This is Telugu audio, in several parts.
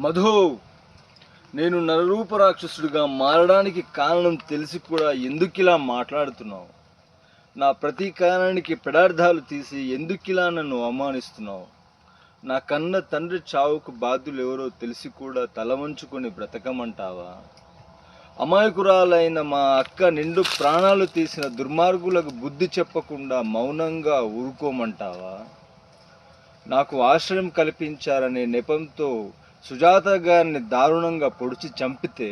మధు, నేను నరరూప రాక్షసుడిగా మారడానికి కారణం తెలిసి కూడా ఎందుకిలా మాట్లాడుతున్నావు? నా ప్రతీకారానికి పెడార్థాలు తీసి ఎందుకిలా నన్ను అవమానిస్తున్నావు? నా కన్న తండ్రి చావుకు బాధ్యులు ఎవరో తెలిసి కూడా తల వంచుకొని బ్రతకమంటావా? అమాయకురాలైన మా అక్క నిండు ప్రాణాలు తీసిన దుర్మార్గులకు బుద్ధి చెప్పకుండా మౌనంగా ఊరుకోమంటావా? నాకు ఆశ్రయం కల్పించారనే నెపంతో సుజాత గారిని దారుణంగా పొడిచి చంపితే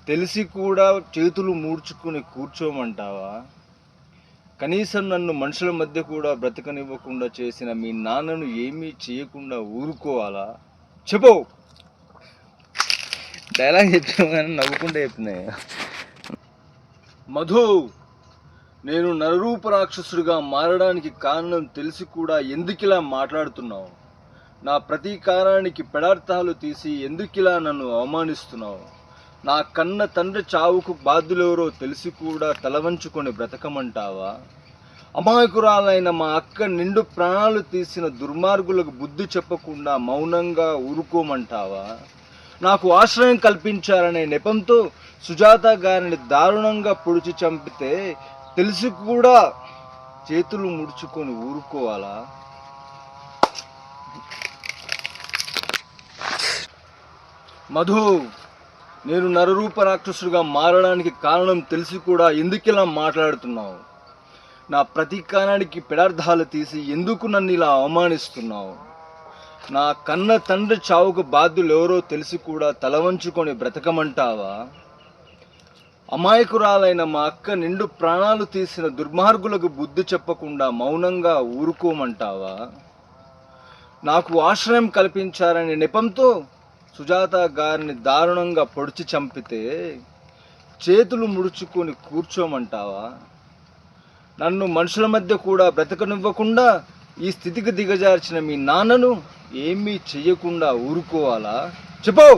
తెలిసి కూడా చేతులు మూడ్చుకుని కూర్చోమంటావా? కనీసం నన్ను మనుషుల మధ్య కూడా బ్రతకనివ్వకుండా చేసిన మీ నాన్నను ఏమీ చేయకుండా ఊరుకోవాలా? చెప్పు. డైలాగ్ చెప్పావు కానీ నవ్వుకుంటే చెప్పినాయి. మధు, నేను నరరూప రాక్షసుడిగా మారడానికి కారణం తెలిసి కూడా ఎందుకిలా మాట్లాడుతున్నావు? నా ప్రతీకారానికి పెడార్థాలు తీసి ఎందుకిలా నన్ను అవమానిస్తున్నావు? నా కన్న తండ్రి చావుకు బాధ్యులెవరో తెలిసి కూడా తలవంచుకొని బ్రతకమంటావా? అమాయకురాలైన మా అక్క నిండు ప్రాణాలు తీసిన దుర్మార్గులకు బుద్ధి చెప్పకుండా మౌనంగా ఊరుకోమంటావా? నాకు ఆశ్రయం కల్పించారనే నెపంతో సుజాత గారిని దారుణంగా పొడిచి చంపితే తెలిసి కూడా చేతులు ముడుచుకొని ఊరుకోవాలా? మధు, నేను నరరూప రాక్షసుడిగా మారడానికి కారణం తెలిసి కూడా ఎందుకిలా మాట్లాడుతున్నావు? నా ప్రతీకారానికి పెడార్థాలు తీసి ఎందుకు నన్ను ఇలా అవమానిస్తున్నావు? నా కన్న తండ్రి చావుకు బాధ్యులు ఎవరో తెలిసి కూడా తల వంచుకొని బ్రతకమంటావా? అమాయకురాలైన మా అక్క నిండు ప్రాణాలు తీసిన దుర్మార్గులకు బుద్ధి చెప్పకుండా మౌనంగా ఊరుకోమంటావా? నాకు ఆశ్రయం కల్పించారనే నెపంతో సుజాత గారిని దారుణంగా పొడిచి చంపితే చేతులు ముడుచుకొని కూర్చోమంటావా? నన్ను మనుషుల మధ్య కూడా బ్రతకనివ్వకుండా ఈ స్థితికి దిగజార్చిన మీ నాన్నను ఏమీ చెయ్యకుండా ఊరుకోవాలా? చెప్పు.